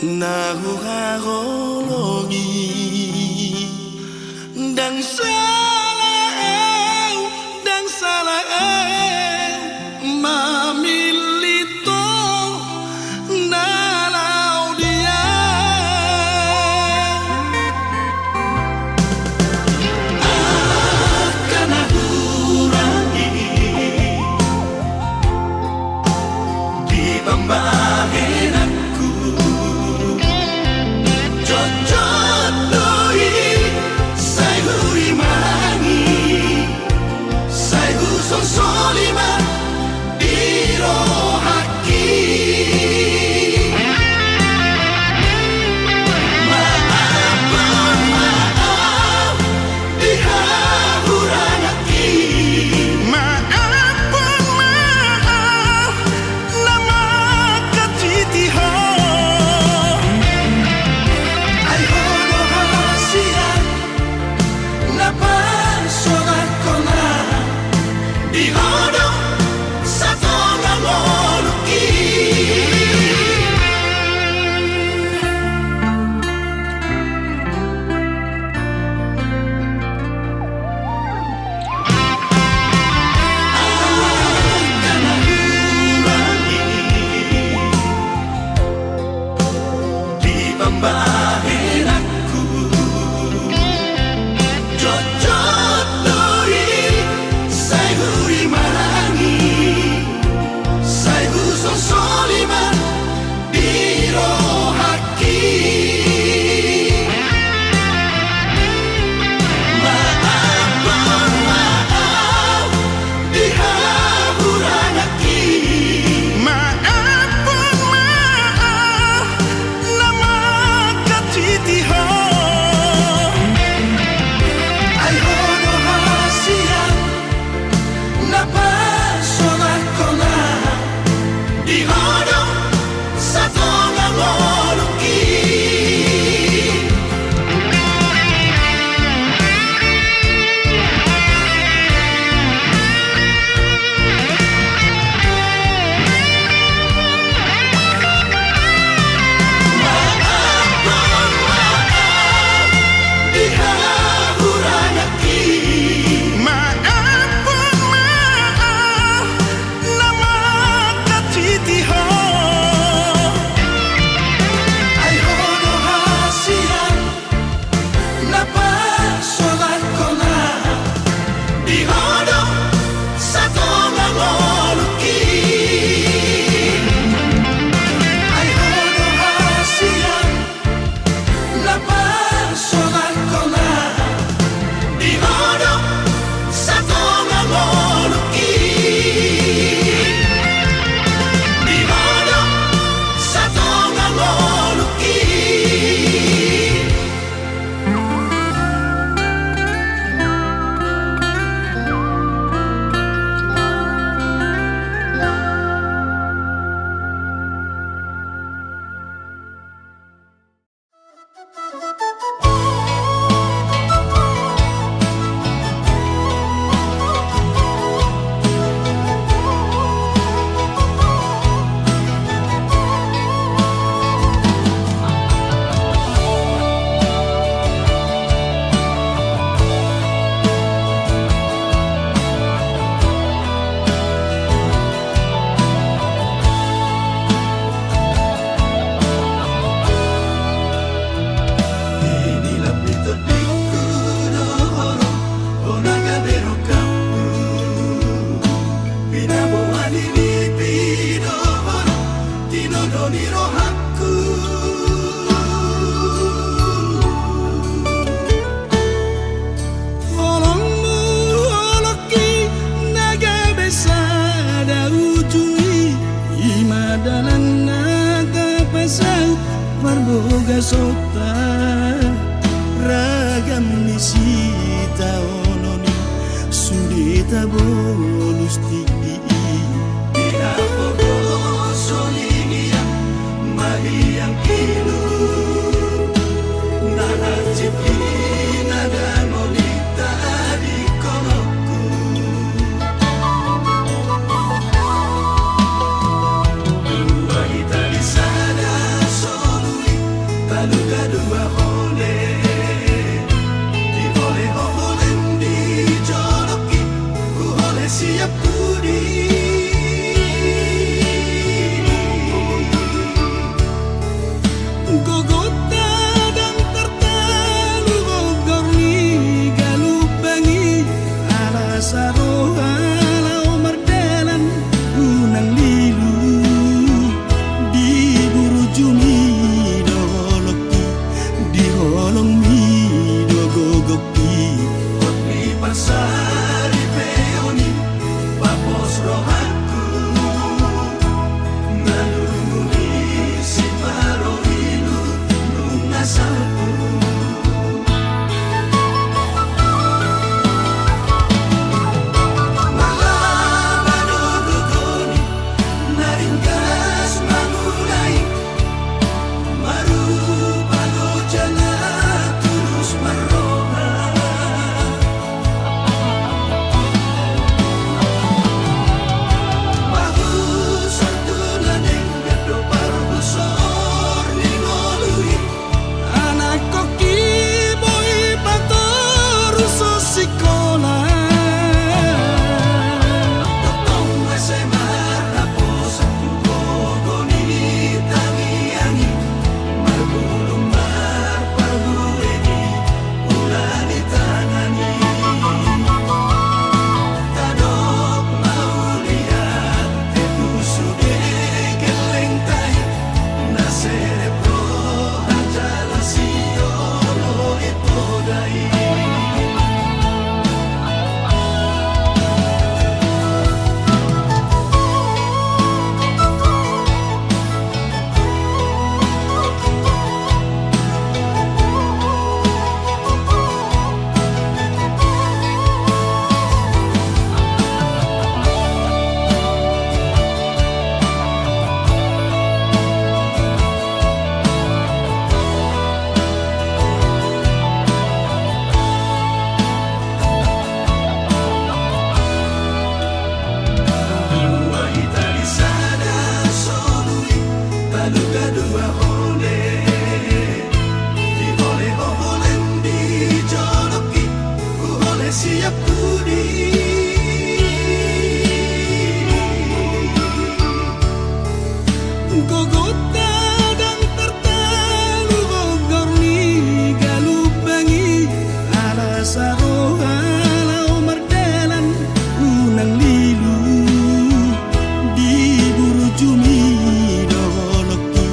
nahuharologi dan salah mamilito nalau dia akan aku kurangi di pembahagian aku cocok doi saya hurimani saya huson solima dirohaki maaf dihahuranaki maaf nama katitiho ay hono hasia napa solat kona dihono satu ngamoluki akan kurangi di pembahagian aku cocok doi saya hurimani saya huson solima dirohaki maaf dihahuranaki maaf nama katitiho ay hono hasia napa solat kona dihono satu ngamoluki dihahuranaki maaf nama katitiho ay hono hasia napa solat kona dihono satu ngamoluki ay hono hasia napa solat kona dihono satu ngamoluki dihono satu ngamoluki inilah metodiku dohoro onaga bero kapu pinaboa diri pidohoro tinodoni rohaku olongmu oloki naga besada ujui imadalan naga pasau marboga sota ragam nisita ononi sudita bonus tigi ina bogo solinia mahiyang kilu nana cipi nada monita di konoku dua kita di sana solui siap budi. Gogota dan tertalu gogor ni galubangi ala saroha lau mardalan unang lilu di buru jumi doholoki di holong mi dogogoki otmi pasari peoni papos rohanku nalunguli si parohilu nungasalku. Siap budi. Gogota dan tertalu gogor ni galubangi ala saroha lau mardalan unang lilu di buru jumi doholoki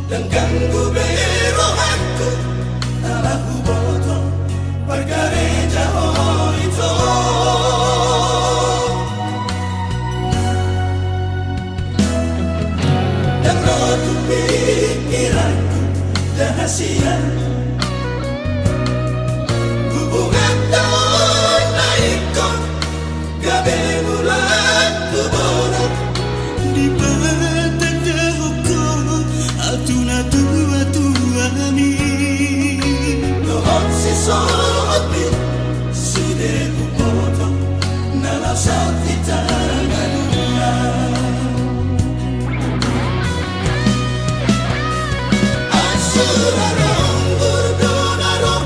dan ganggu bero aku alahu boto pergareja oh itu dan rotu pikiranku dahasian hubungan tahun naikon gabe mulat tubono di bata jauhku atuna tua tua mi lohon si sobi sude kupoto nala satita ngadunya asurarong burdonaro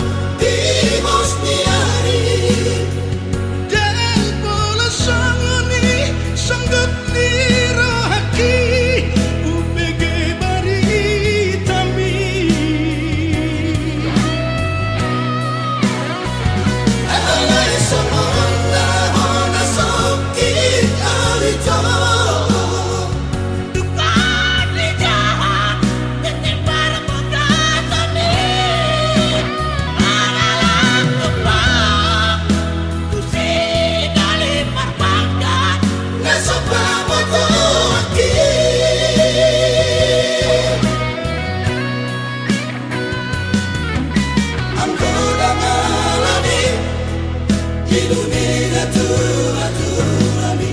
di Bosniari dan bola sangoni sanggut ni rohaki upege baritami alai somona hona sokit alito Ilumina tua tua mi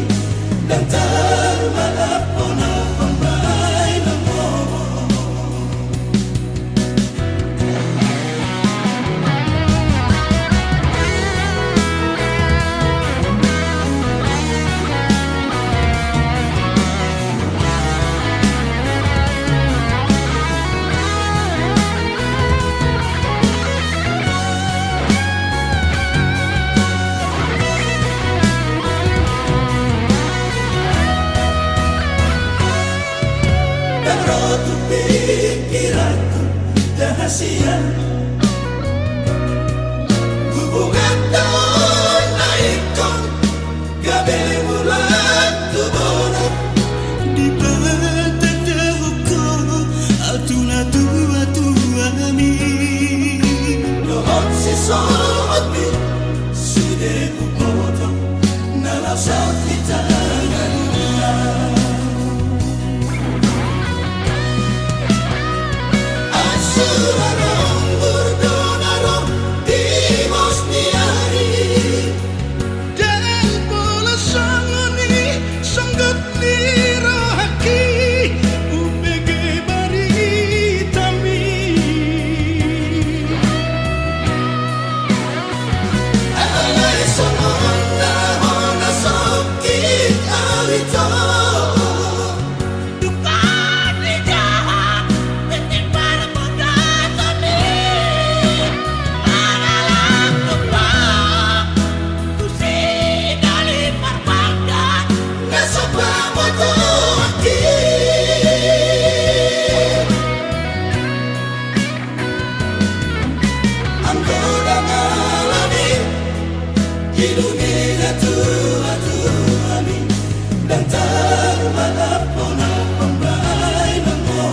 dan termalapona pembai namo dan rotu pikiranku dahasian hubungan tahun naikon gabe mulat tubono di bata jauhku atuna tua tua mi lohon si sobi sude kupoto nala sakita ngadunya asurarong burdonaro di Bosniari dan bola sangoni sanggut ni rohaki upege baritami alai somona hona sokit alito Ilumina tua tua mi dan termalapona pembai namo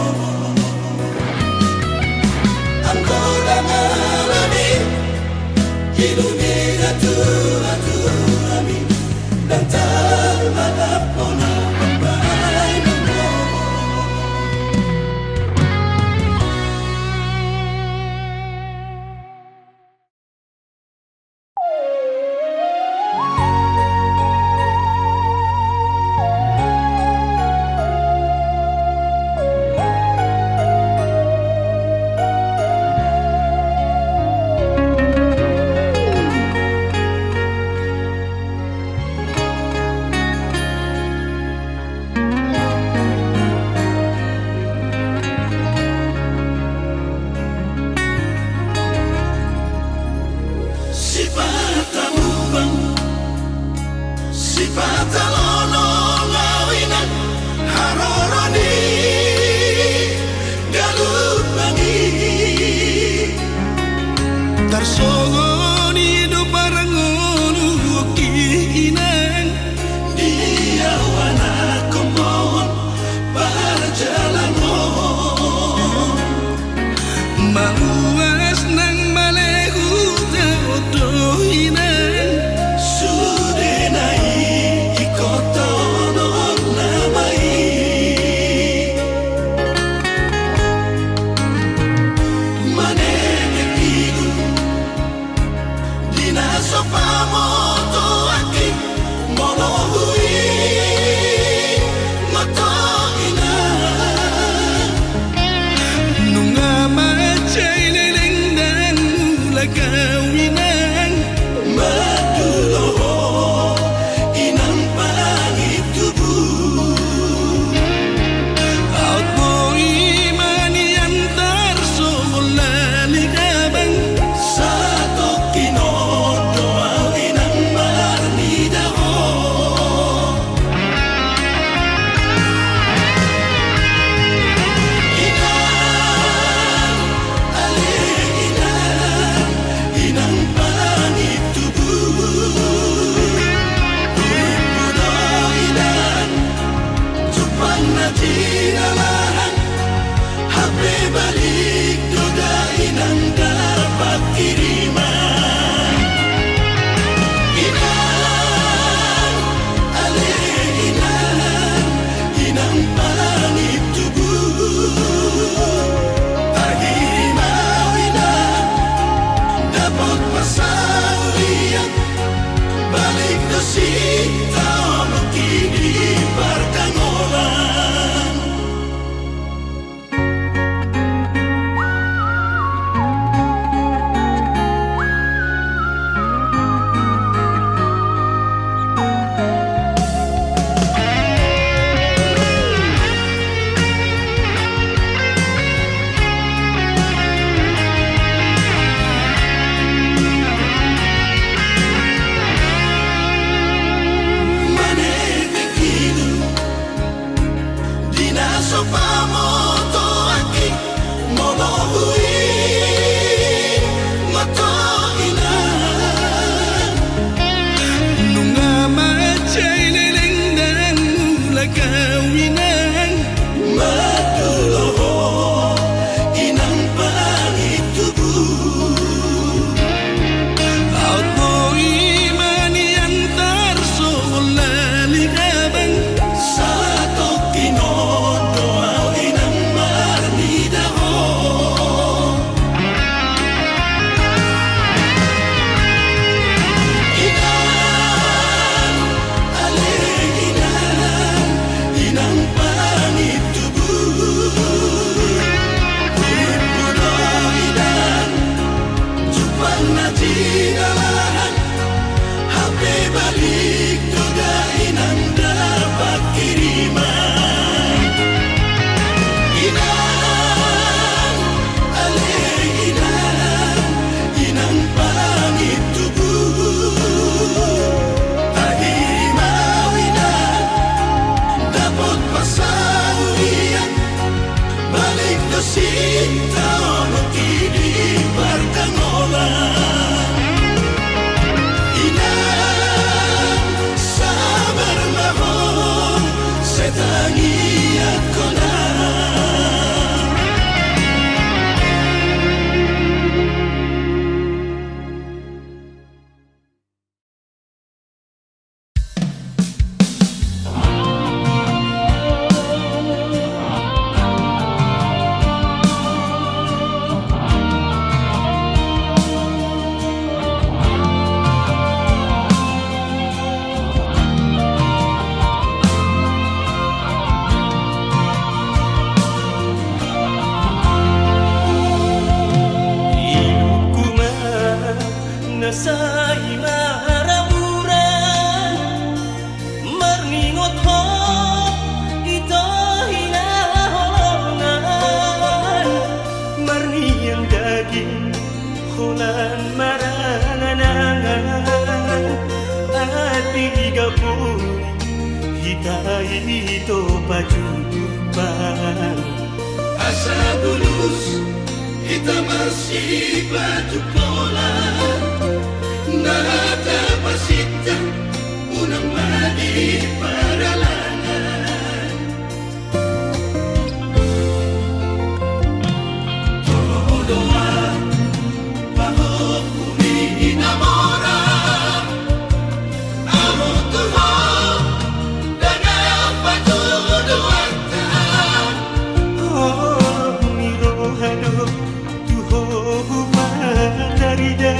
Angkoda ngalani ilumina tua tua mi dan termalapona pembai namo Patalono ngawinan haroroni galut bangi tarsogoni do parangonu kinan dia wana komon para jalan sita ono kini perkangolan. Sopamoto aki monohui mato ina nunga macay lelengdang mula kawinan madulo inang pangit tubuh ako imani antar solalingabang sa tokino balik dodain ang dapat kiriman. Inang, alay inang pangit tubuh. Tahimawinan, dapat pasawian. Balik do sinta ono kini perkangolan. Tangi ako na sa imaramuran marningot ho ito hinahongan marniang daging hulan maranganangan at bigapoy hitay ito pajupan asa bulus kita masih batu pola nakapasita unang mali paralangan Doa bahwa kumi inamora amo tuho dengan patuduatan oh mirohado tuho matarida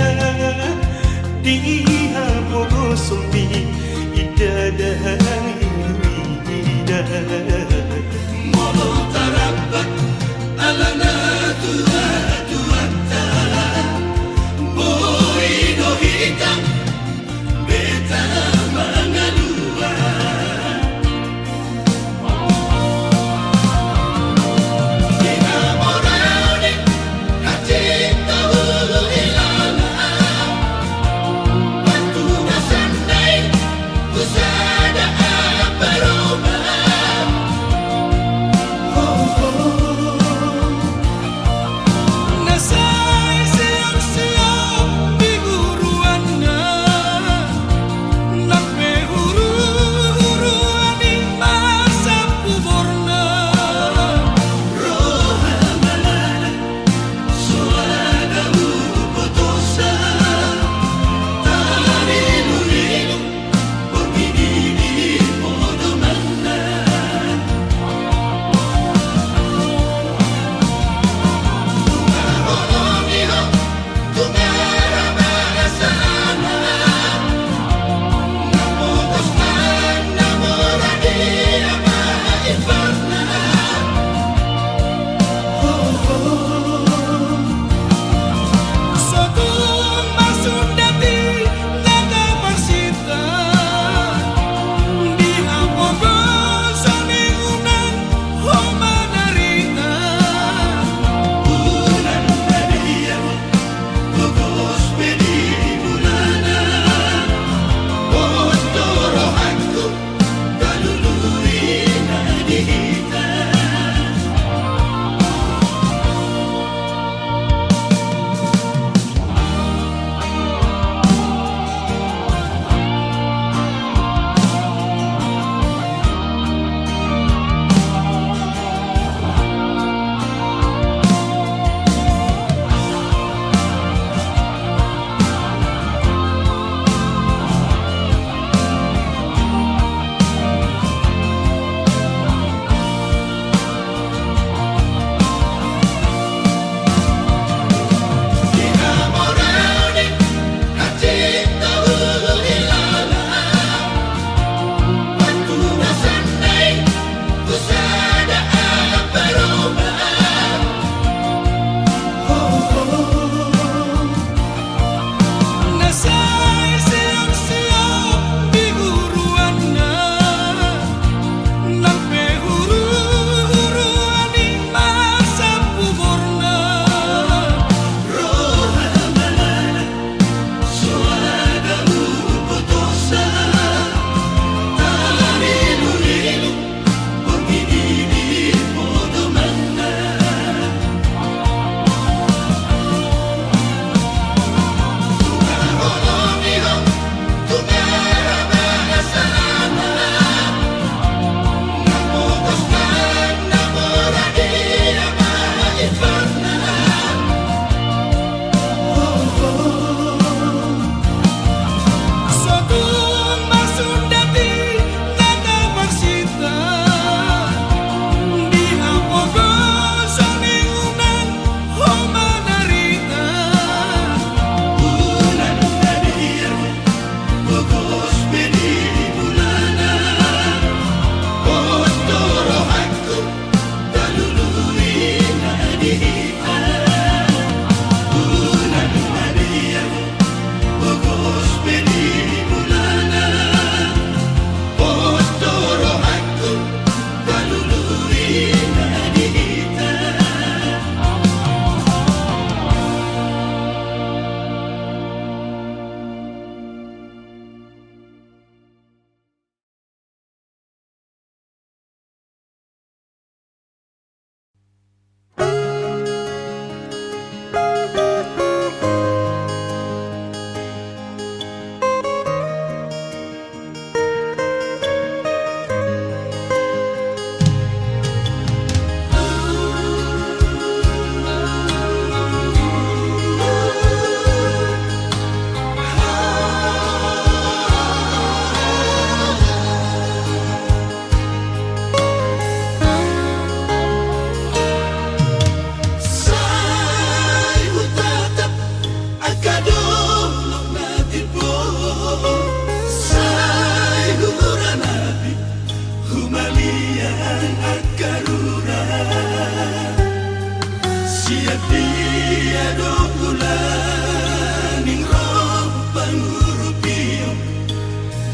diha bogo sumbi idadang ida molo tarapat alana tuata boy do hitam beta mangalua inamorado hati tahu ilana waktu dasanda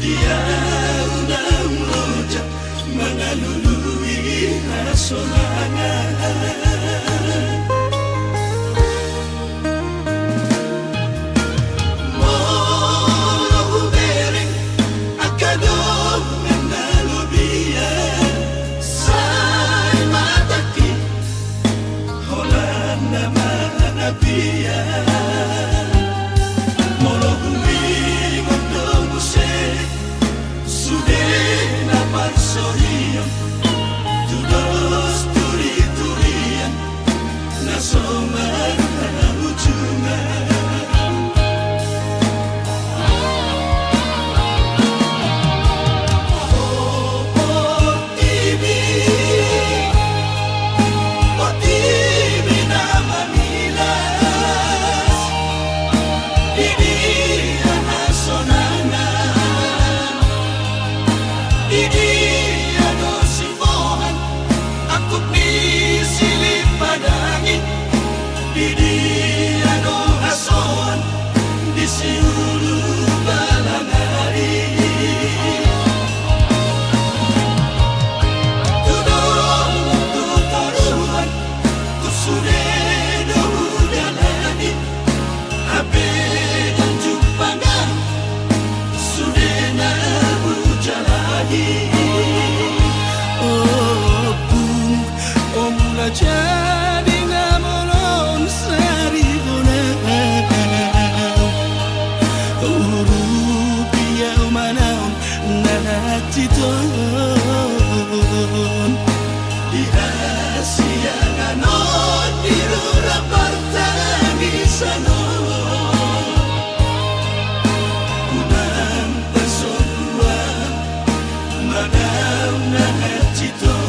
dia undang rojak mengalului sonangan. Jadi ngamolon sari bonang Urupia umanaon nanaciton Dihasianganon dirura partangisano Unang persatuan madam nanaciton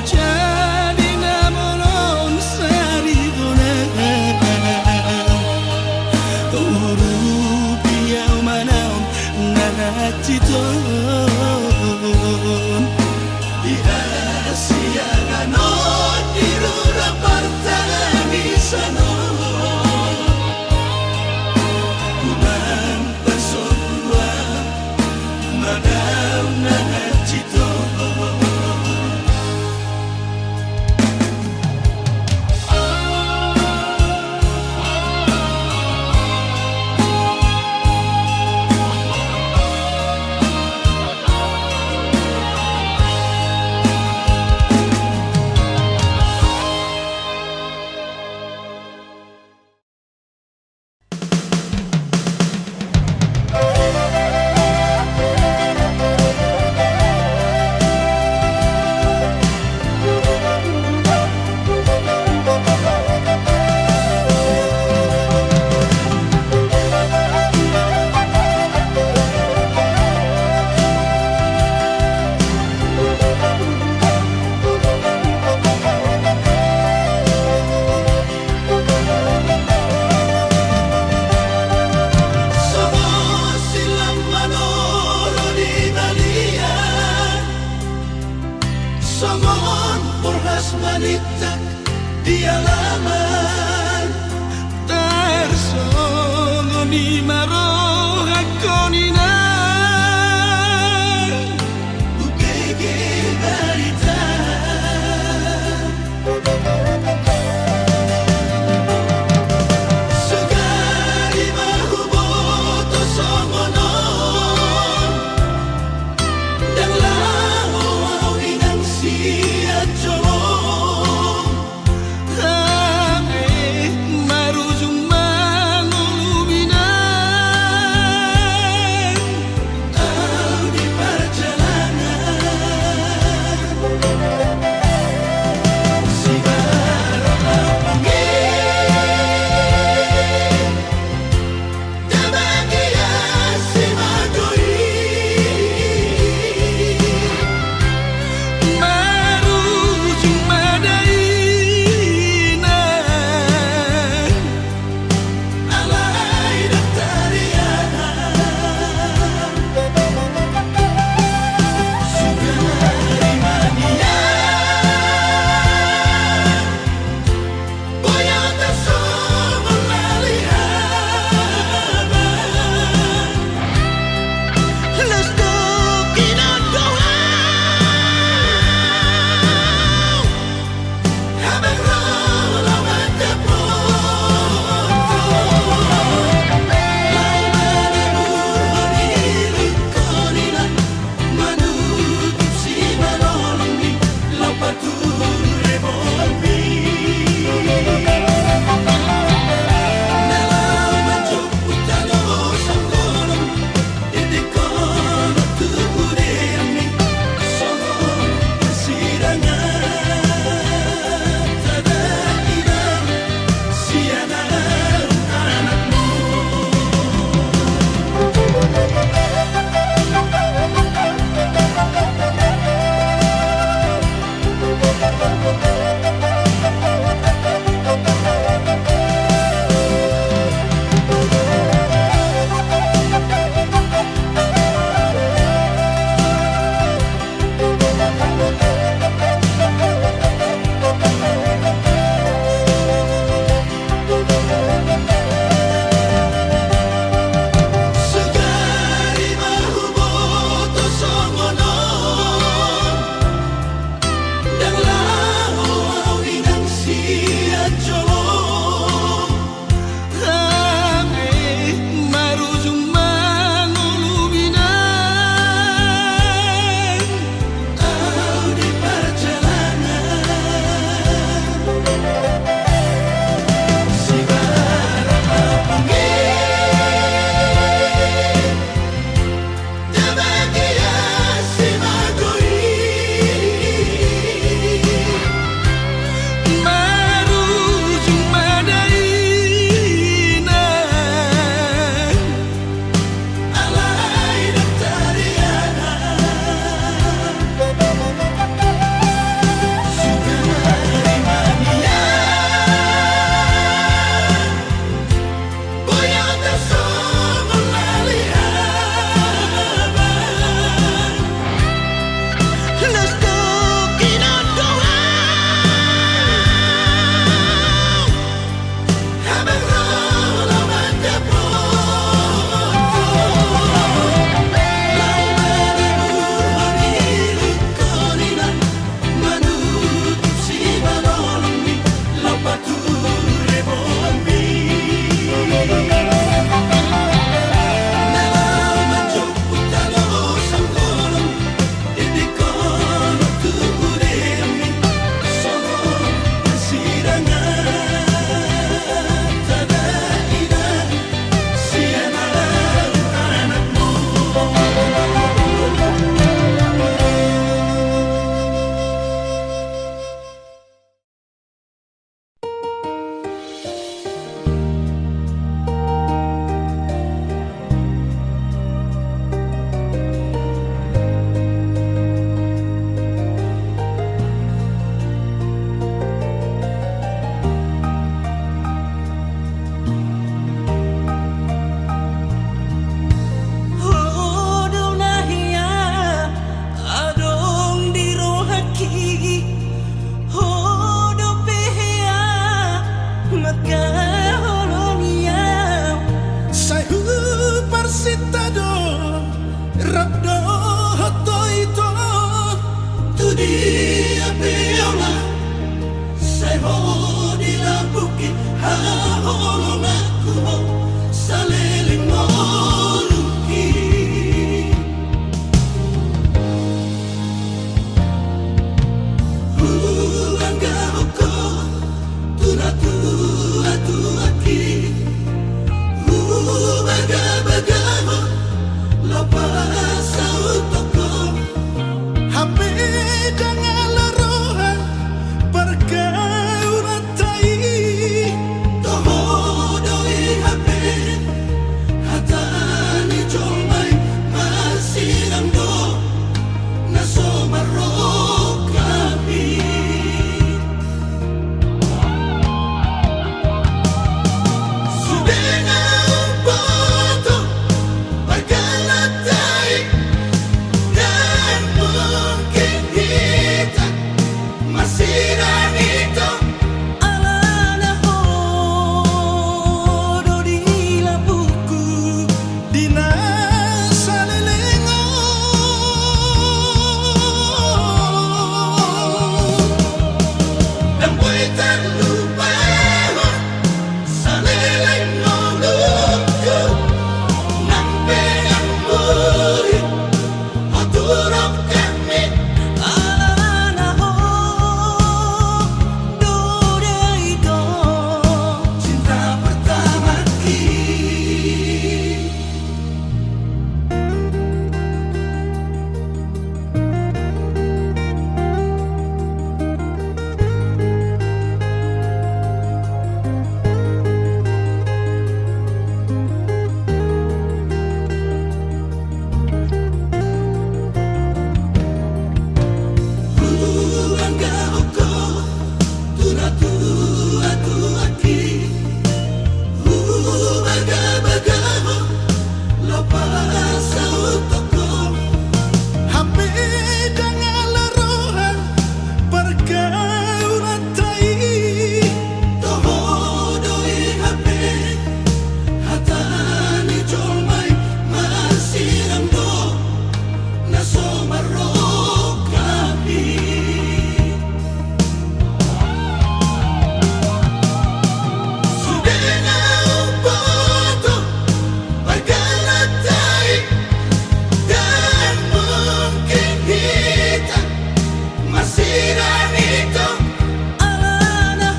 Jadi ngamolon sari bonang Urupia umanaon nanaciton Dihasianganon dirura partangisano Unang persatuan madam nanaciton manitak di alaman Tersono ni maro hakonina Ugege barita Segari mahuboto songono Dan lao inang siya jomong Ame marujung manulumina dia peola sai ho di la buki ha ho na ku ho salele ngoluki anga hoko tuna tu atu aki baga baga ho lo pasa utoko Hape jangan laroha pergaulan tai toho doi hape hatani jomai masih amdo naso marokabi Sudena upato pagalatai dan mungkin kita masih ranito Alana hodo di labuku Dina salelengo dan buitan lupa salelai noluku nampe yang muri aturok kami Alana hodo itu cinta pertama kita Anga hoko tuna tu atu aki baga baga ho lo pasa utoko Hape jangan laroha pergaulan tai toho doi hape hatani jomai masih amdo naso marokabi Sudena upato pagalatai dan mungkin kita masih ranito Alana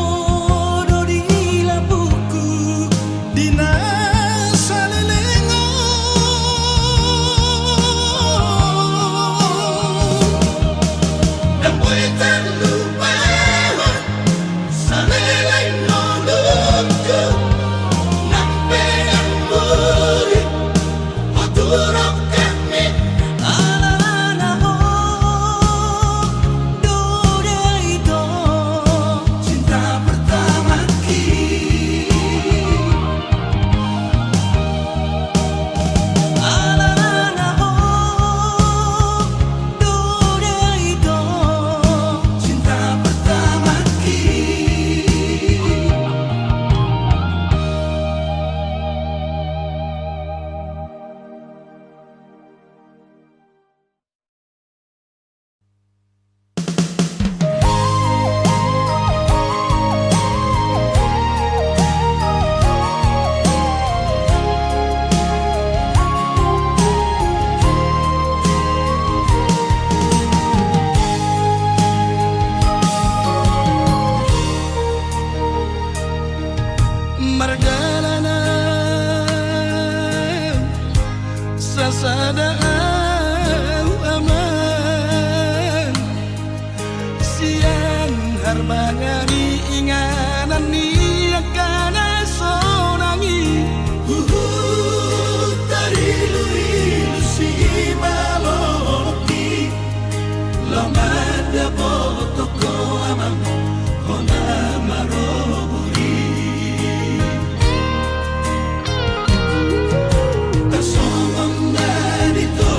hodo di labuku Dina salelengo dan buitan lupa salelai noluku nampe yang muri aturok kami Alana hodo itu cinta pertama kita Alana hodo itu cinta pertama kita Marjalanan sasadaan aman Siang harbangani inganan ni akan sonangi Tarilu-ilu si maloloki Lomada botoko amam Hona maroburi Kasomong narito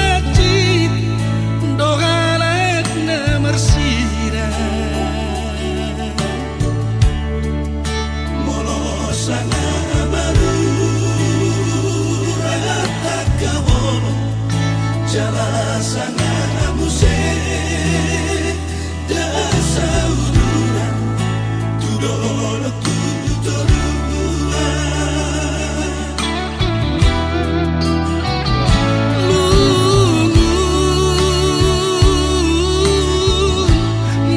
Nahajit dogalat na mersira Molosana baru rata kawolo jalasana muse da saudura tudolo tudorua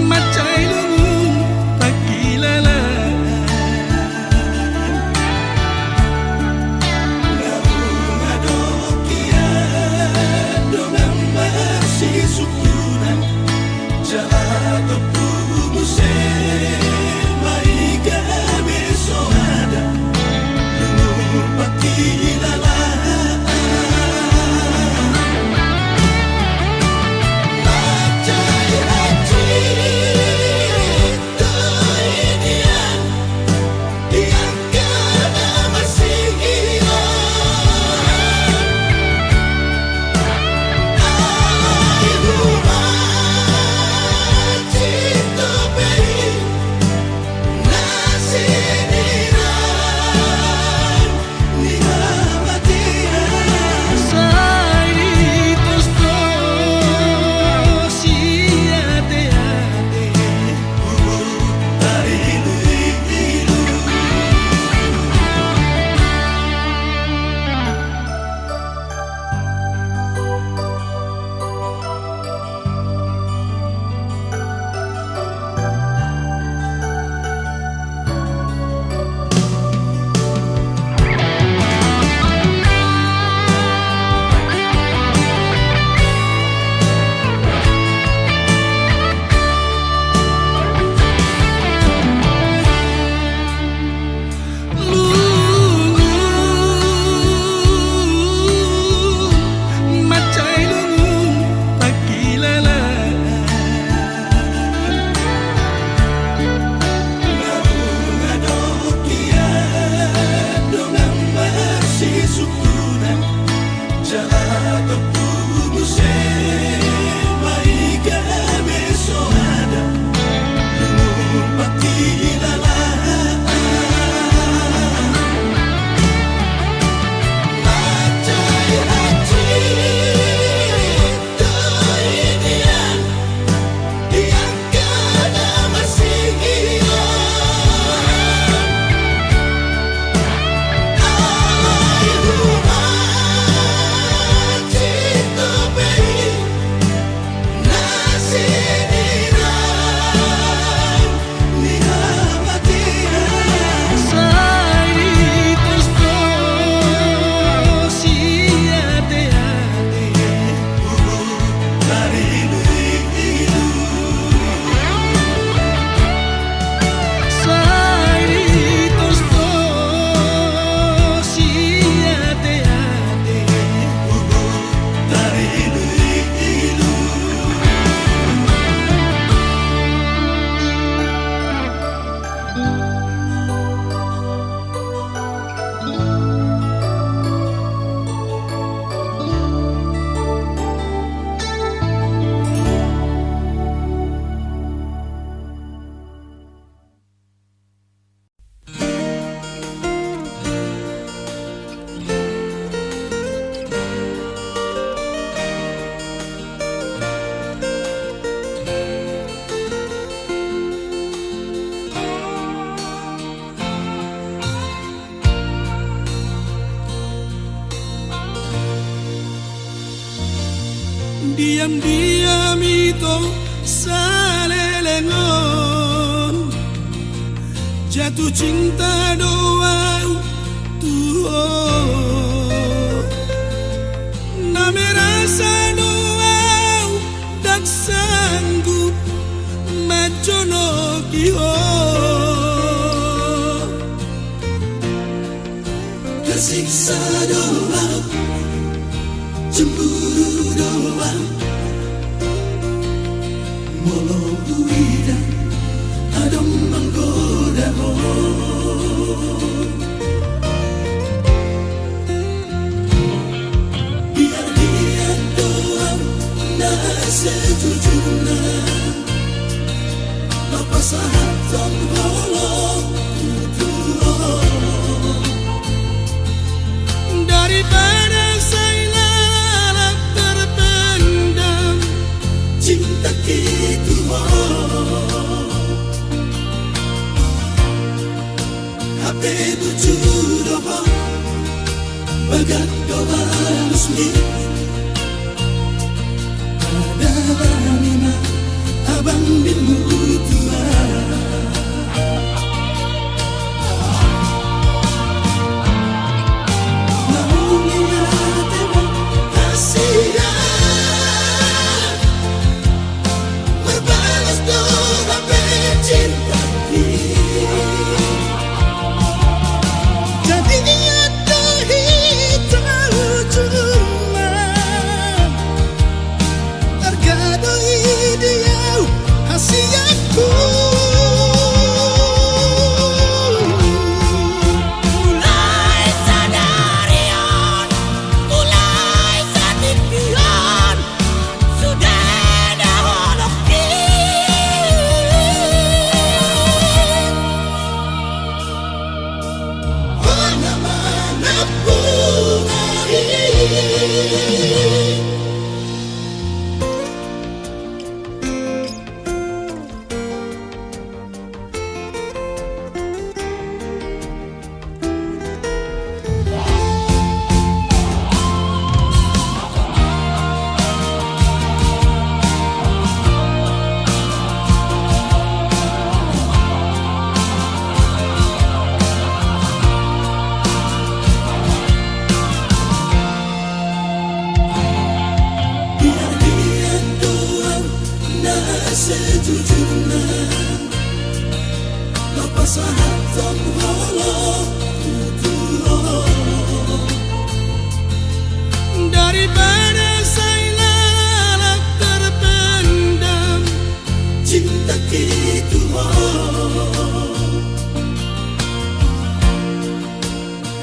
macai lungun tak kilala Nabunga dokia dengan masih sukunan jalato pumuse maika besoada lupa kilala Macai hati toinian yang kena masih Saitos dos siate ate macai lungun tak kilala Nabunga dokia dengan masih sukunan jalato pumuse maika besoada lupa kilala Macai hati toinian yang kena masih Saitos dos siate ate Saitos dos siate ate Diam-diam itu salelengon jatuh cinta doang tuh na merasa doang dak sanggup macono kiho tersiksa doang cemburu doang molo uida adom menggoda Hape bujuroho bagat doa musmi ada lima abang bimu tua naungnya tema kasihan berbalas doa cinta sejujurnya lepas hati walau daripada saya terpendam cinta gitu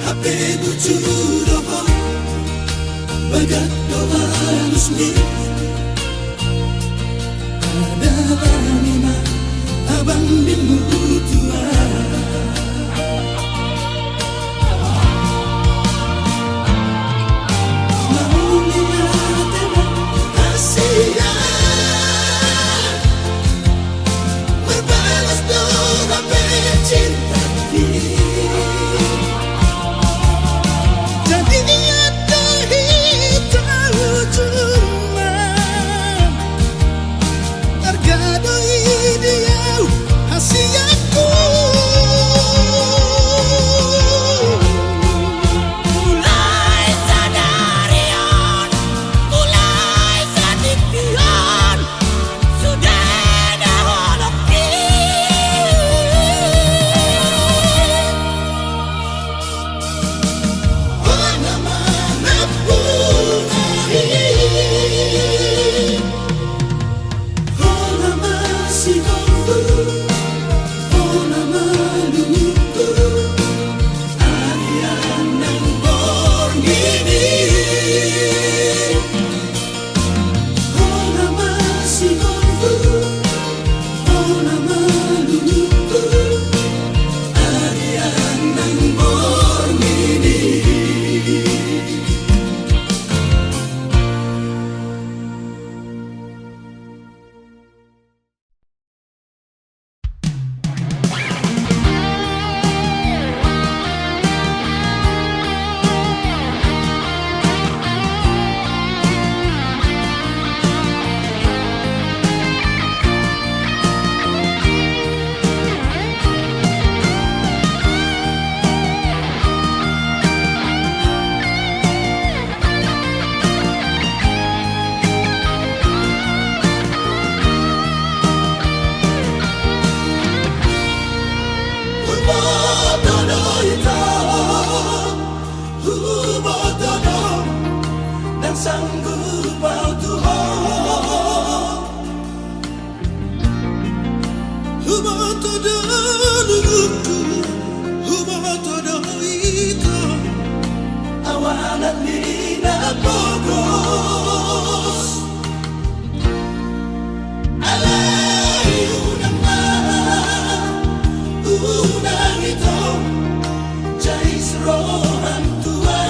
hape bujuroho bagat doa musmi lima abang bimu tua naungnya tema kasihan berbalas doa cinta jadi ada hitam cuma tergadoi dia hasiaku mulai sadarian mulai sadikian sudah dah holoki mana-mana pun sanggup kau Tuhan Hubotodo itu awalan lina bogos alayu nama unang itu jais rohan tua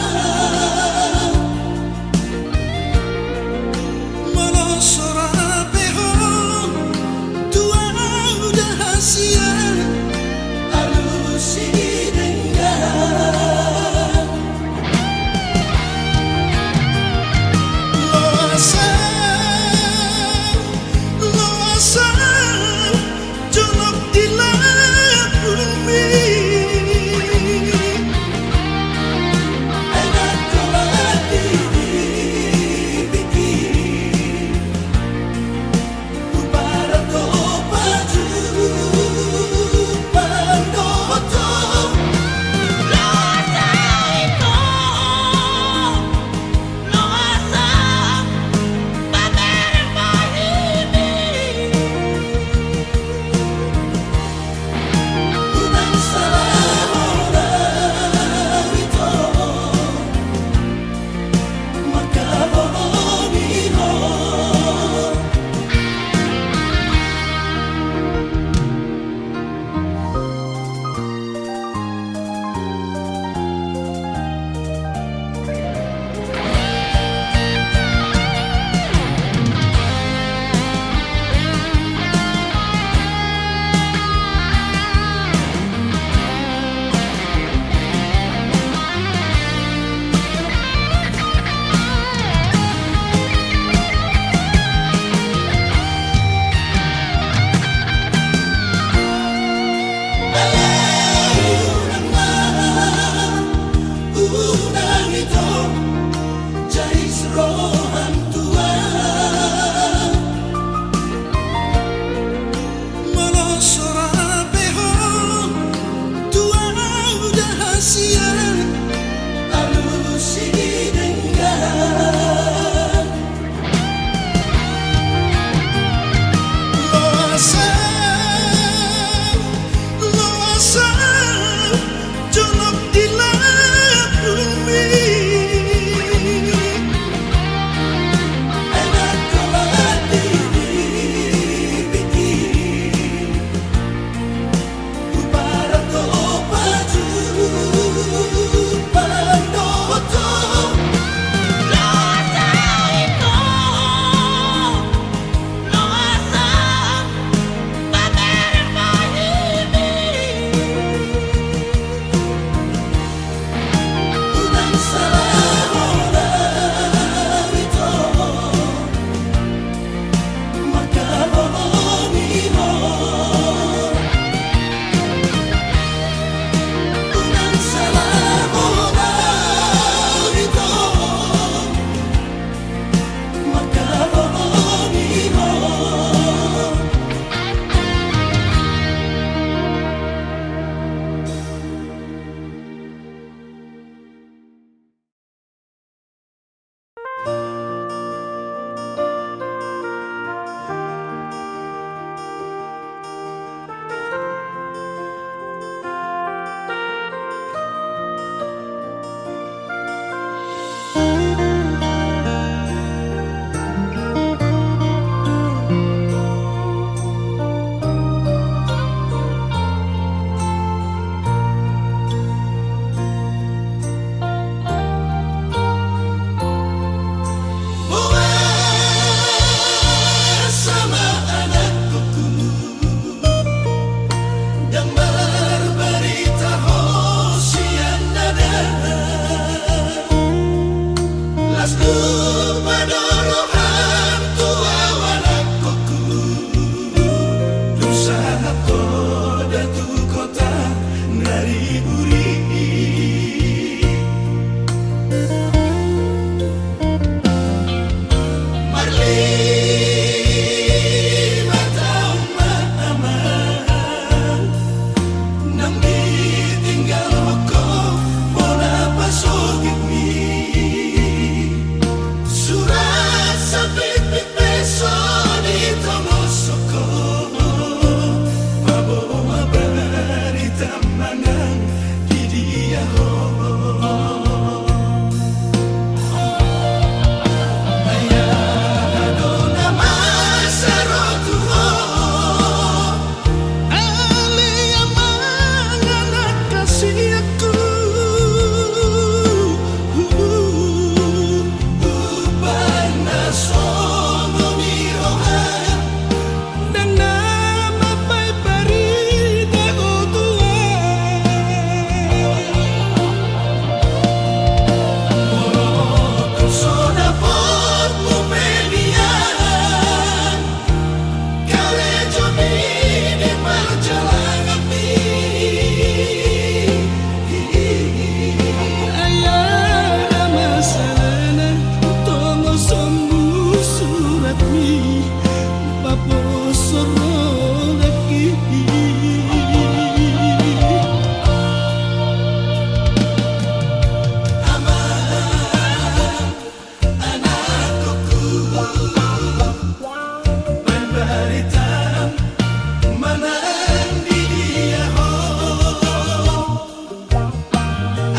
Tua udah hasil alusi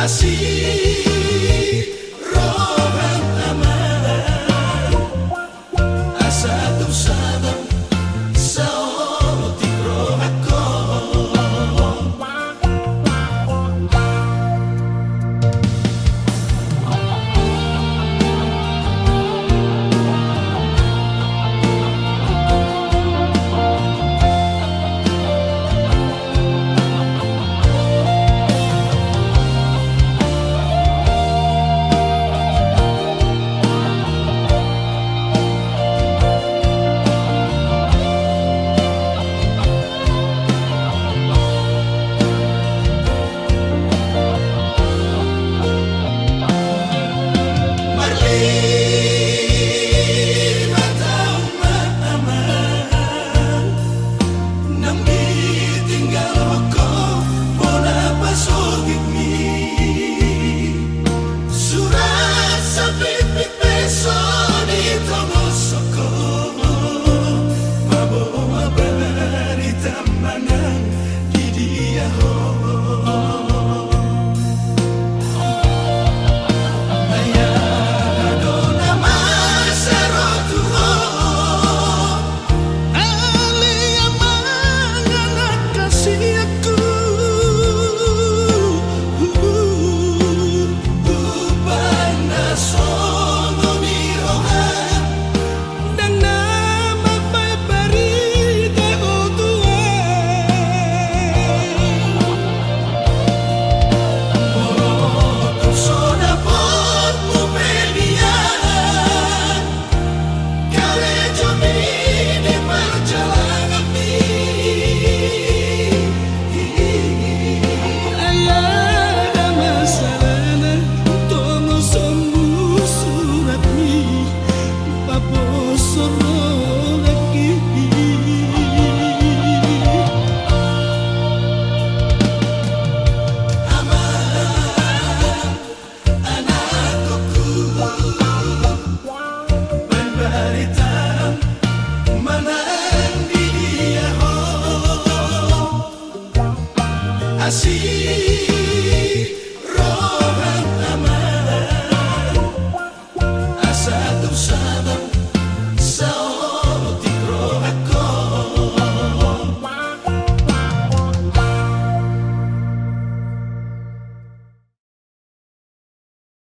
kasih